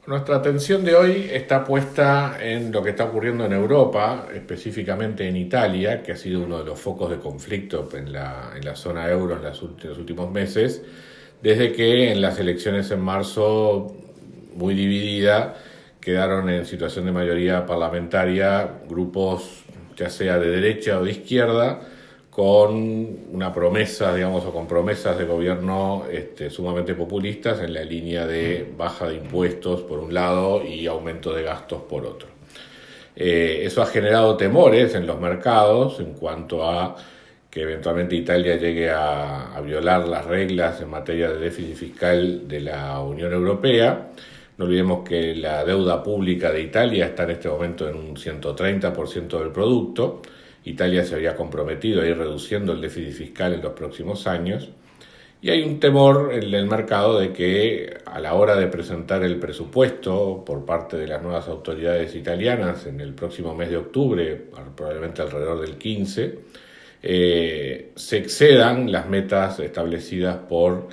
Nuestra atención de hoy está puesta en lo que está ocurriendo en Europa, específicamente en Italia, que ha sido uno de los focos de conflicto en la zona euro en los últimos meses, desde que en las elecciones en marzo, muy dividida, quedaron en situación de mayoría parlamentaria grupos ya sea de derecha o de izquierda, con una promesa, digamos, o con promesas de gobierno sumamente populistas en la línea de baja de impuestos por un lado y aumento de gastos por otro. Eso ha generado temores en los mercados en cuanto a que eventualmente Italia llegue a violar las reglas en materia de déficit fiscal de la Unión Europea. No olvidemos que la deuda pública de Italia está en este momento en un 130% del producto. Italia se había comprometido a ir reduciendo el déficit fiscal en los próximos años. Y hay un temor en el mercado de que a la hora de presentar el presupuesto por parte de las nuevas autoridades italianas en el próximo mes de octubre, probablemente alrededor del 15, se excedan las metas establecidas por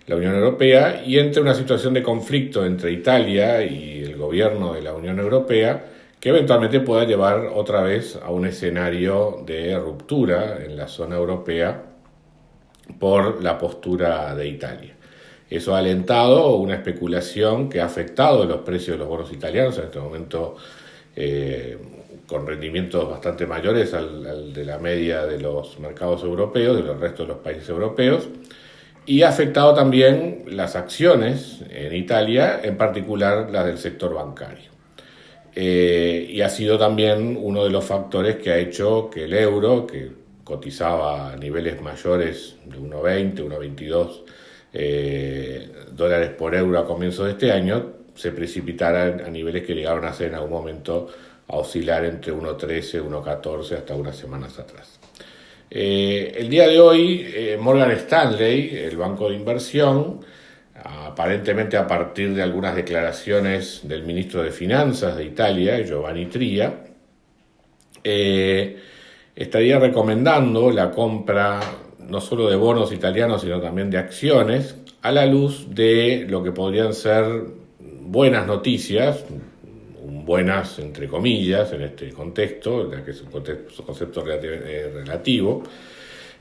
la Unión Europea y entre una situación de conflicto entre Italia y el gobierno de la Unión Europea que eventualmente pueda llevar otra vez a un escenario de ruptura en la zona europea por la postura de Italia. Eso ha alentado una especulación que ha afectado los precios de los bonos italianos en este momento, con rendimientos bastante mayores al de la media de los mercados europeos, de los restos de los países europeos, y ha afectado también las acciones en Italia, en particular las del sector bancario. Y ha sido también uno de los factores que ha hecho que el euro, que cotizaba a niveles mayores de 1,20, 1,22 dólares por euro a comienzos de este año, se precipitara a niveles que llegaron a ser en algún momento a oscilar entre 1,13, 1,14 hasta unas semanas atrás. El día de hoy, Morgan Stanley, el banco de inversión, aparentemente a partir de algunas declaraciones del ministro de Finanzas de Italia, Giovanni Tria, estaría recomendando la compra no solo de bonos italianos, sino también de acciones, a la luz de lo que podrían ser buenas noticias, buenas entre comillas en este contexto, ya que es un concepto relativo,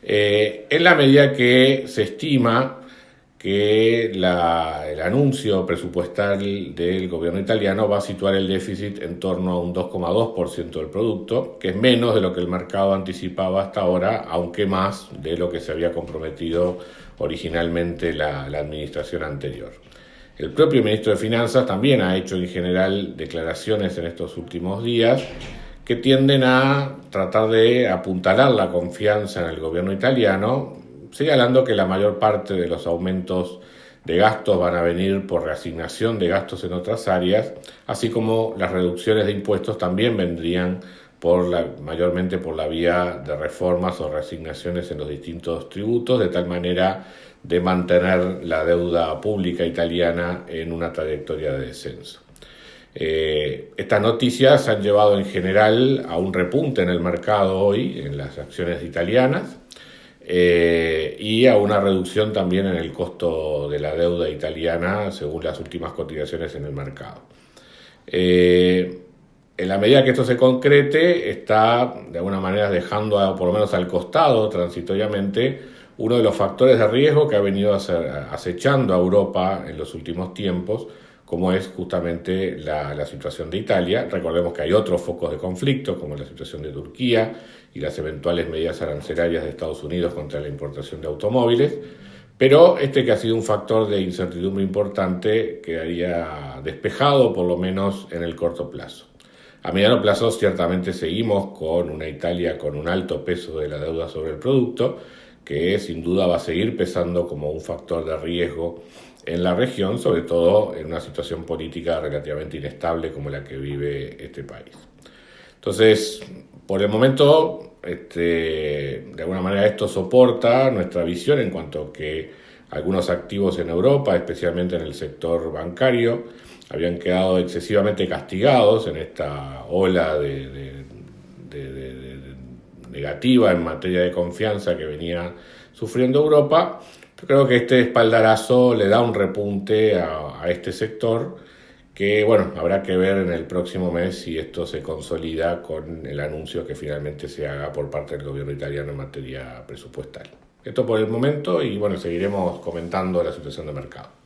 en la medida que se estima que el anuncio presupuestal del gobierno italiano va a situar el déficit en torno a un 2,2% del producto, que es menos de lo que el mercado anticipaba hasta ahora, aunque más de lo que se había comprometido originalmente la administración anterior. El propio ministro de Finanzas también ha hecho en general declaraciones en estos últimos días que tienden a tratar de apuntalar la confianza en el gobierno italiano, señalando que la mayor parte de los aumentos de gastos van a venir por reasignación de gastos en otras áreas, así como las reducciones de impuestos también vendrían mayormente por la vía de reformas o reasignaciones en los distintos tributos, de tal manera de mantener la deuda pública italiana en una trayectoria de descenso. Estas noticias han llevado en general a un repunte en el mercado hoy, en las acciones italianas, y a una reducción también en el costo de la deuda italiana según las últimas cotizaciones en el mercado. En la medida que esto se concrete, está de alguna manera dejando por lo menos al costado transitoriamente uno de los factores de riesgo que ha venido acechando a Europa en los últimos tiempos, como es justamente la situación de Italia. Recordemos que hay otros focos de conflicto, como la situación de Turquía y las eventuales medidas arancelarias de Estados Unidos contra la importación de automóviles, pero que ha sido un factor de incertidumbre importante quedaría despejado, por lo menos en el corto plazo. A mediano plazo, ciertamente seguimos con una Italia con un alto peso de la deuda sobre el producto, que sin duda va a seguir pesando como un factor de riesgo en la región, sobre todo en una situación política relativamente inestable como la que vive este país. Entonces, por el momento, de alguna manera esto soporta nuestra visión en cuanto a que algunos activos en Europa, especialmente en el sector bancario, habían quedado excesivamente castigados en esta ola negativa en materia de confianza que venía sufriendo Europa. Yo creo que este espaldarazo le da un repunte a este sector que bueno, habrá que ver en el próximo mes si esto se consolida con el anuncio que finalmente se haga por parte del gobierno italiano en materia presupuestal. Esto por el momento y bueno, seguiremos comentando la situación de mercado.